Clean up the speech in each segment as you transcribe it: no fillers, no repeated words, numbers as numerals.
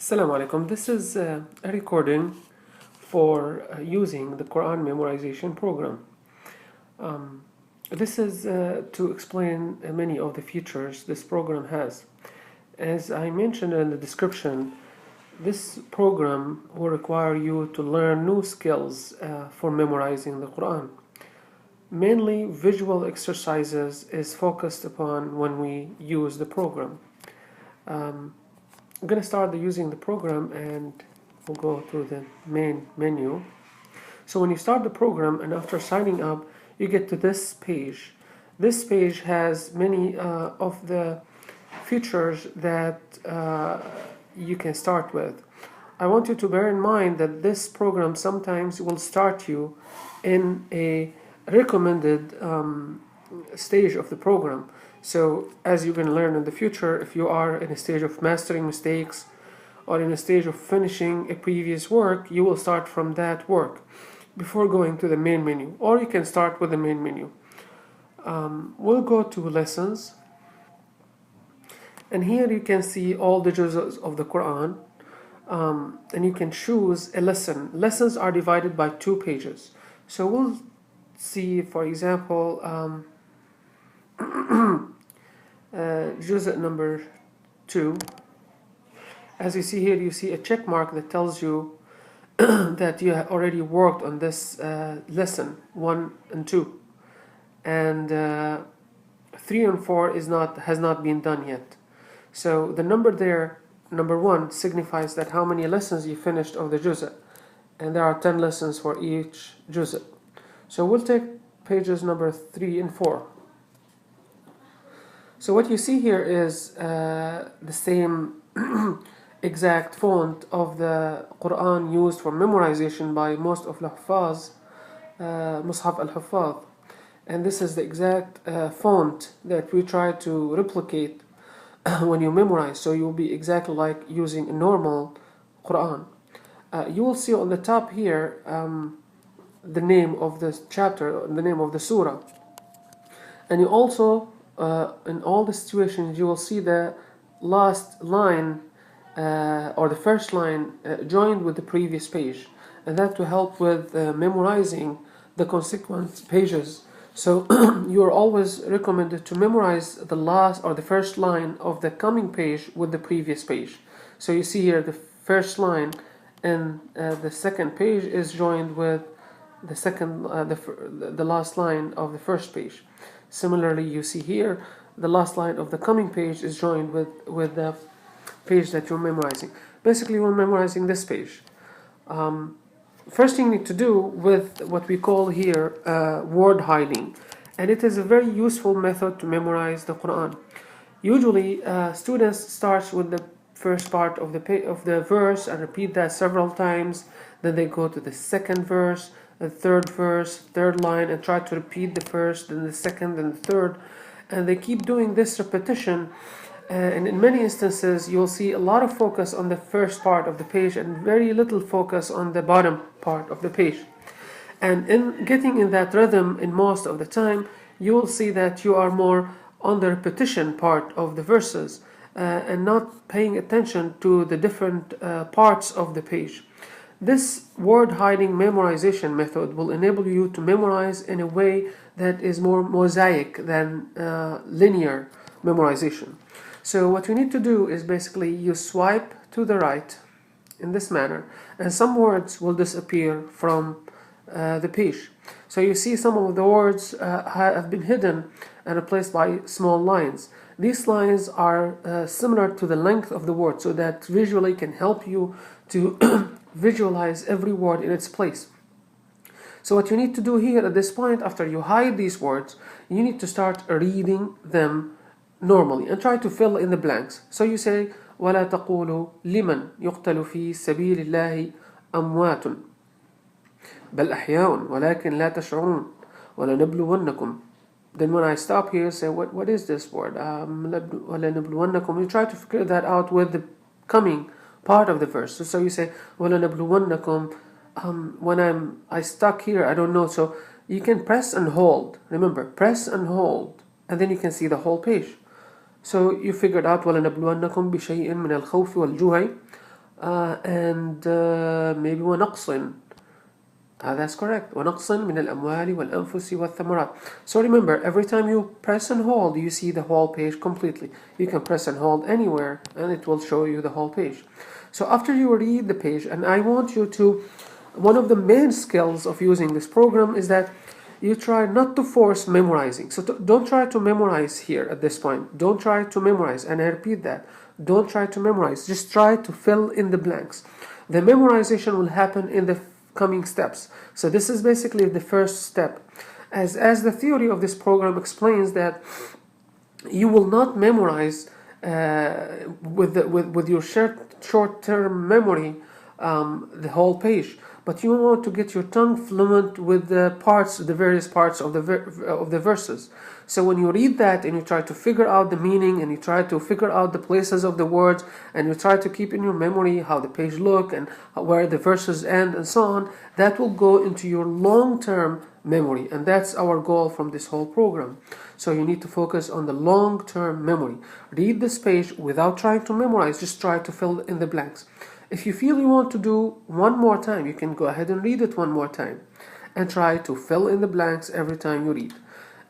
Assalamu alaikum. This is a recording for using the Quran memorization program. Um, this is to explain many of the features this program has. As I mentioned in the description, this program will require you to learn new skills for memorizing the Quran. Mainly visual exercises is focused upon when we use the program. Um, I'm going to start using the program and we'll go through the main menu. So when you start the program and after signing up, you get to this page. This page has many of the features that you can start with. I want you to bear in mind that this program sometimes will start you in a recommended stage of the program. So as you're going to learn in the future, if you are in a stage of mastering mistakes or in a stage of finishing a previous work, you will start from that work before going to the main menu, or you can start with the main menu. We'll go to lessons, and here you can see all the juz's of the Quran, and you can choose a lesson. Lessons are divided by 2 pages. So we'll see, for example, juz' number 2. As you see here, you see a check mark that tells you that you have already worked on this lesson 1 and 2, and 3 and 4 has not been done yet. So the number there, number 1, signifies that how many lessons you finished of the juz', and there are 10 lessons for each juz'. So we'll take pages number 3 and 4. So what you see here is the same exact font of the Quran used for memorization by most of the Huffaz, Mohamad Alhomsi. And this is the exact font that we try to replicate when you memorize, so you'll be exactly like using a normal Quran. You will see on the top here the name of the chapter, the name of the surah. And you also, in all the situations, you will see the last line or the first line joined with the previous page, and that to help with memorizing the consequent pages. So you are always recommended to memorize the last or the first line of the coming page with the previous page. So you see here the first line and the second page is joined with the second, the last line of the first page. Similarly, you see here the last line of the coming page is joined with the page that you're memorizing. Basically, we're memorizing this page. First thing you need to do with what we call here word hiding, and it is a very useful method to memorize the Quran. Usually, students start with the first part of the verse and repeat that several times. Then they go to the second verse, the third verse, third line, and try to repeat the first, then the second, then the third, and they keep doing this repetition. And in many instances, you'll see a lot of focus on the first part of the page and very little focus on the bottom part of the page. And in getting in that rhythm in most of the time, you will see that you are more on the repetition part of the verses and not paying attention to the different parts of the page. This word hiding memorization method will enable you to memorize in a way that is more mosaic than linear memorization. So what you need to do is basically you swipe to the right in this manner, and some words will disappear from the page. So you see some of the words have been hidden and replaced by small lines. These lines are similar to the length of the word, so that visually can help you to visualize every word in its place. So what you need to do here at this point, after you hide these words, you need to start reading them normally and try to fill in the blanks. So you say وَلَا تَقُولُوا لِمَنْ يُقْتَلُ فِي سَبِيلِ اللَّهِ أَمْوَاتٌ بَلْ أَحْيَاءٌ وَلَكِنْ لَا تَشْعُرُونَ وَلَنَبْلُوَنَّكُمْ. Then when I stop here, say what is this word? وَلَنَبْلُوَنَّكُمْ. You try to figure that out with the coming part of the verse. So you say وَلَنَبْلُوَنَّكُمْ. When I stuck here, I don't know. So you can press and hold. Remember, press and hold, and then you can see the whole page. So you figured out وَلَنَبْلُوَنَّكُمْ بِشَيْءٍ مِنَ الْخَوْفِ وَالْجُوعِ and maybe ونقص. That's correct. ونقص من الأموال والأنفس والثمرات. So remember, every time you press and hold, you see the whole page completely. You can press and hold anywhere, and it will show you the whole page. So after you read the page, and I want you to, one of the main skills of using this program is that you try not to force memorizing. So don't try to memorize here at this point. Don't try to memorize, and I repeat that. Don't try to memorize. Just try to fill in the blanks. The memorization will happen in the coming steps. So this is basically the first step. As the theory of this program explains, that you will not memorize with your short-term memory the whole page, but you want to get your tongue fluent with the various parts of the verses. So when you read that and you try to figure out the meaning, and you try to figure out the places of the words, and you try to keep in your memory how the page look and where the verses end and so on, that will go into your long-term memory, and that's our goal from this whole program. So you need to focus on the long-term memory. Read this page without trying to memorize, just try to fill in the blanks. If you feel you want to do one more time, you can go ahead and read it one more time and try to fill in the blanks every time you read.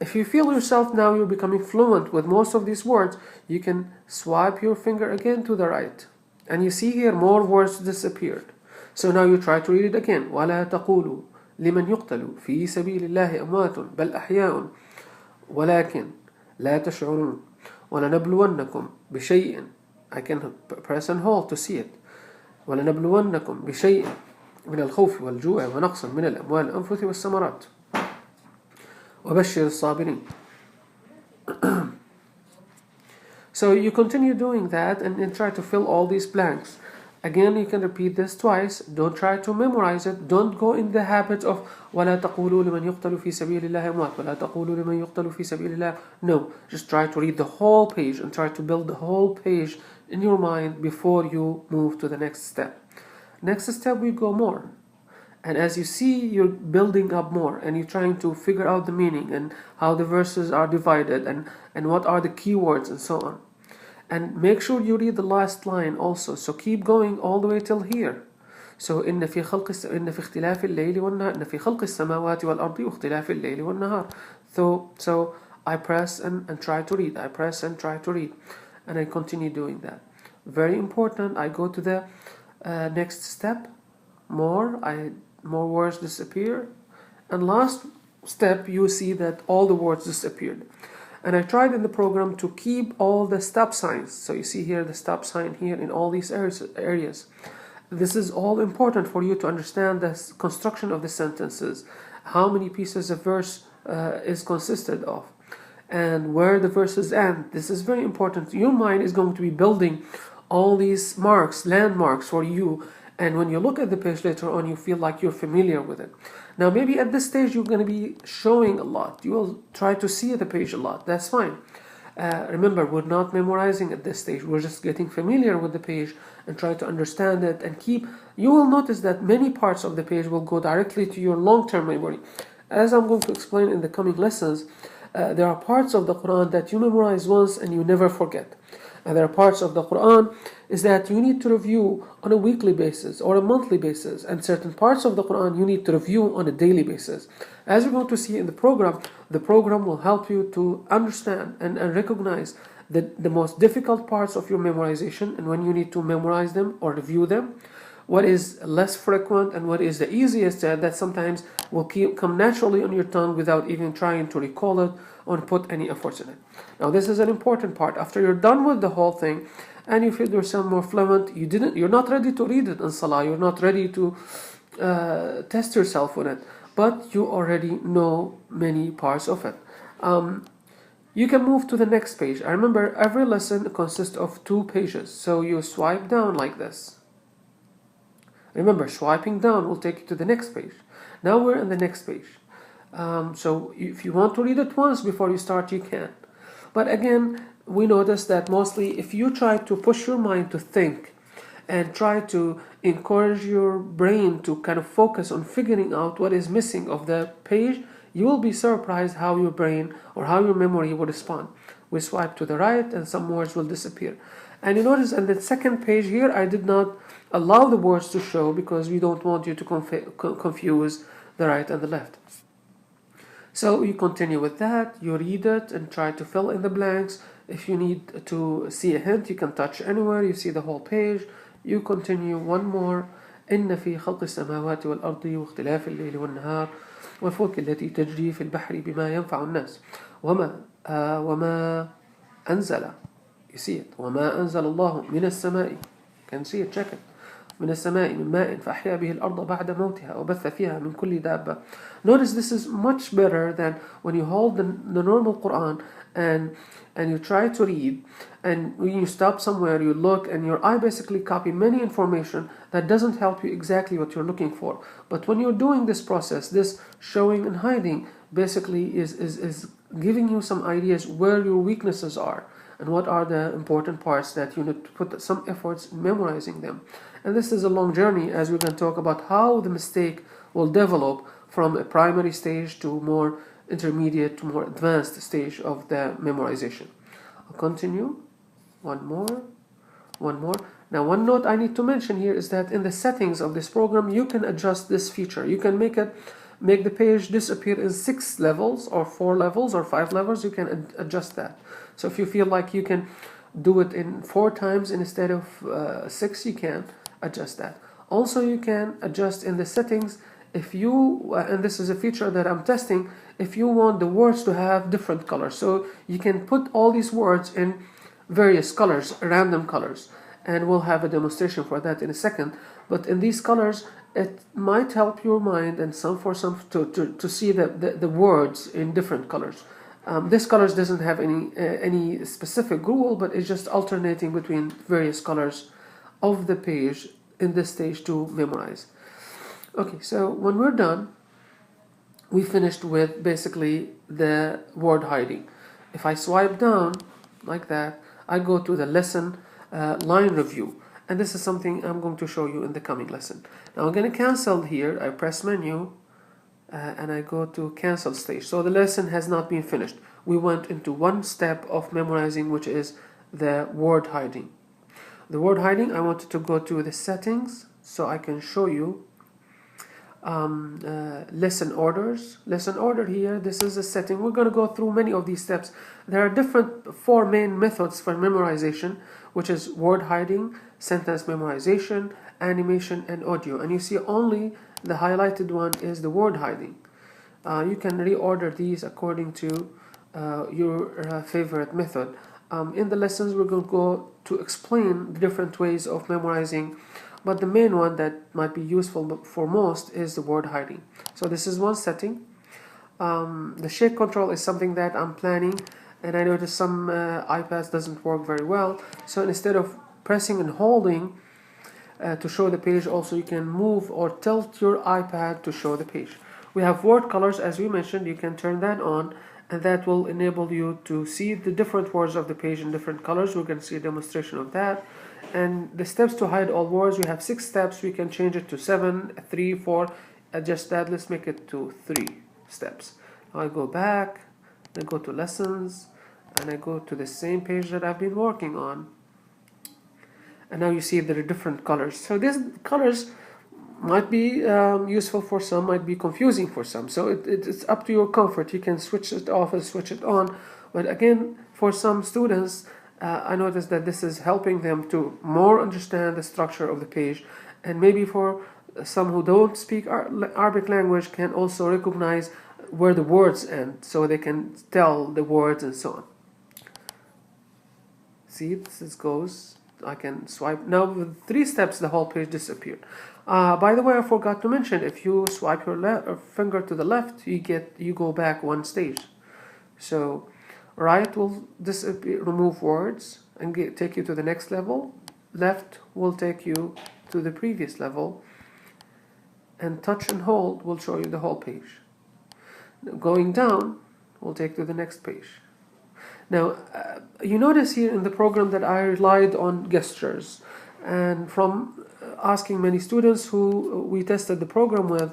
If you feel yourself now you're becoming fluent with most of these words, you can swipe your finger again to the right, and you see here more words disappeared. So now you try to read it again. وَلَا تَقُولُوا لِمَنْ يُقْتَلُ فِي سَبِيلِ اللَّهِ أَمْوَاتٌ بَلْ أَحْيَاءٌ وَلَكِنْ لَا تَشْعُرُونَ وَلَنَبْلُوَنَّكُمْ بِشَيْءٍ. I can press and hold to see it. وَلَنَبْلُوَنَّكُمْ بِشَيْءٍ من الخوف والجوع ونقص من الأموال والأنفس والثمرات وبشر الصابرين. So you continue doing that and try to fill all these blanks. Again, you can repeat this twice. Don't try to memorize it. Don't go in the habit of وَلَا تَقُولُوا لِمَنْ يُقْتَلُ فِي سَبِيلِ اللَّهِ أَمْوَاتٌ وَلَا تَقُولُوا لِمَنْ يُقْتَلُ فِي سَبِيلِ اللَّهِ. No, just try to read the whole page and try to build the whole page in your mind before you move to the next step. Next step, we go more. And as you see, you're building up more, and you're trying to figure out the meaning and how the verses are divided and what are the keywords and so on. And make sure you read the last line also. So keep going all the way till here. So إن في اختلاف الليل والنهار إن في خلق السماوات والأرض واختلاف الليل والنهار. So I press and try to read. I press and try to read, and I continue doing that. Very important. I go to the next step. More words disappear, and last step you see that all the words disappeared. And I tried in the program to keep all the stop signs. So you see here the stop sign here in all these areas. This is all important for you to understand the construction of the sentences, how many pieces of verse is consisted of, and where the verses end. This is very important. Your mind is going to be building all these marks, landmarks for you, and when you look at the page later on, you feel like you're familiar with it. Now maybe at this stage you're going to be showing a lot. You will try to see the page a lot. That's fine. Remember, we're not memorizing at this stage. We're just getting familiar with the page and try to understand it and keep. You will notice that many parts of the page will go directly to your long-term memory. As I'm going to explain in the coming lessons, there are parts of the Quran that you memorize once and you never forget. And there are parts of the Quran is that you need to review on a weekly basis or a monthly basis, and certain parts of the Quran you need to review on a daily basis. As you're going to see in the program will help you to understand and recognize the most difficult parts of your memorization and when you need to memorize them or review them, what is less frequent and what is the easiest that sometimes will come naturally on your tongue without even trying to recall it or put any effort in it. Now this is an important part. After you're done with the whole thing and you feel yourself more fluent, you're not ready to read it in Salah, you're not ready to test yourself with it, but you already know many parts of it. You can move to the next page. I remember every lesson consists of 2 pages, so you swipe down like this. Remember, swiping down will take you to the next page. Now we're in the next page. So if you want to read it once before you start, you can. But again, we notice that mostly if you try to push your mind to think and try to encourage your brain to kind of focus on figuring out what is missing of the page, you will be surprised how your brain or how your memory will respond. We swipe to the right and some words will disappear. And you notice on the second page here, I did not allow the words to show because we don't want you to confuse the right and the left. So you continue with that, you read it and try to fill in the blanks. If you need to see a hint, you can touch anywhere, you see the whole page. You continue one more. إن في خلق السماوات والأرض واختلاف الليل والنهار والفلك التي تجري في البحر بما ينفع الناس وما أنزل. You see it. وما أنزل الله من السماء. You can see it, check it. من السماء من ماء فأحيا به الأرض بعد موتها وبث فيها من كل دابة. Notice this is much better than when you hold the normal Quran and you try to read, and when you stop somewhere, you look, and your eye basically copy many information that doesn't help you exactly what you're looking for. But when you're doing this process, this showing and hiding basically is giving you some ideas where your weaknesses are and what are the important parts that you need to put some efforts in memorizing them. And this is a long journey, as we're going to talk about how the mistake will develop from a primary stage to more intermediate to more advanced stage of the memorization. I'll continue. One more. Now, one note I need to mention here is that in the settings of this program, you can adjust this feature. You can make the page disappear in 6 levels or 4 levels or 5 levels. You can adjust that. So if you feel like you can do it in 4 times instead of 6, you can adjust that. Also, you can adjust in the settings if you, and this is a feature that I'm testing, if you want the words to have different colors. So you can put all these words in various colors, random colors, and we'll have a demonstration for that in a second. But in these colors, it might help your mind and to see the words in different colors. This colors doesn't have any specific rule, but it's just alternating between various colors of the page in this stage to memorize. Okay, so when we're done, we finished with basically the word hiding. If I swipe down like that, I go to the lesson line review, and this is something I'm going to show you in the coming lesson. Now I'm going to cancel here. I press menu and I go to cancel stage. So the lesson has not been finished. We went into one step of memorizing, which is the word hiding. The word hiding, I wanted to go to the settings so I can show you lesson orders. Lesson order here, this is a setting. We're going to go through many of these steps. There are 4 main methods for memorization, which is word hiding, sentence memorization, animation, and audio. And you see only the highlighted one is the word hiding. You can reorder these according to your favorite method. In the lessons, we're going to go to explain the different ways of memorizing, but the main one that might be useful for most is the word hiding. So this is one setting. The shake control is something that I'm planning, and I noticed some iPads doesn't work very well. So instead of pressing and holding to show the page, also you can move or tilt your iPad to show the page. We have word colors, as we mentioned. You can turn that on, and that will enable you to see the different words of the page in different colors. We're going to see a demonstration of that. And the steps to hide all words, we have 6 steps. We can change it to 7, 3, 4, adjust that. Let's make it to 3 steps. I go back, then go to lessons, and I go to the same page that I've been working on. And now you see there are different colors. So these colors might be useful for some, might be confusing for some. So it's up to your comfort. You can switch it off and switch it on. But again, for some students, I noticed that this is helping them to more understand the structure of the page. And maybe for some who don't speak Arabic language can also recognize where the words end, so they can tell the words and so on. See, this goes. I can swipe. Now with 3 steps, the whole page disappeared. By the way, I forgot to mention, if you swipe your finger to the left, you go back 1 stage. So right will disappear, remove words and take you to the next level. Left will take you to the previous level, and touch and hold will show you the whole page. Going down will take you to the next page. Now, you notice here in the program that I relied on gestures, and from asking many students who we tested the program with,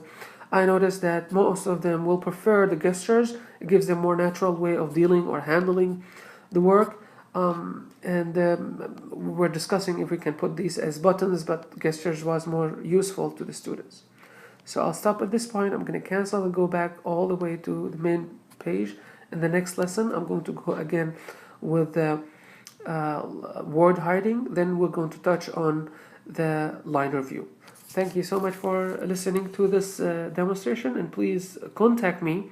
I noticed that most of them will prefer the gestures. It gives them more natural way of dealing or handling the work. We're discussing if we can put these as buttons, but gestures was more useful to the students. So I'll stop at this point. I'm going to cancel and go back all the way to the main page. In the next lesson, I'm going to go again with the word hiding. Then we're going to touch on the liner view. Thank you so much for listening to this demonstration, and please contact me.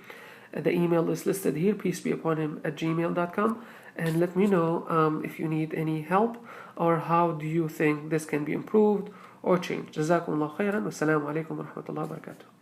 The email is listed here, peacebeupon him@gmail.com, and let me know if you need any help or how do you think this can be improved or changed. جزاكم الله خيرا والسلام عليكم ورحمة الله وبركاته.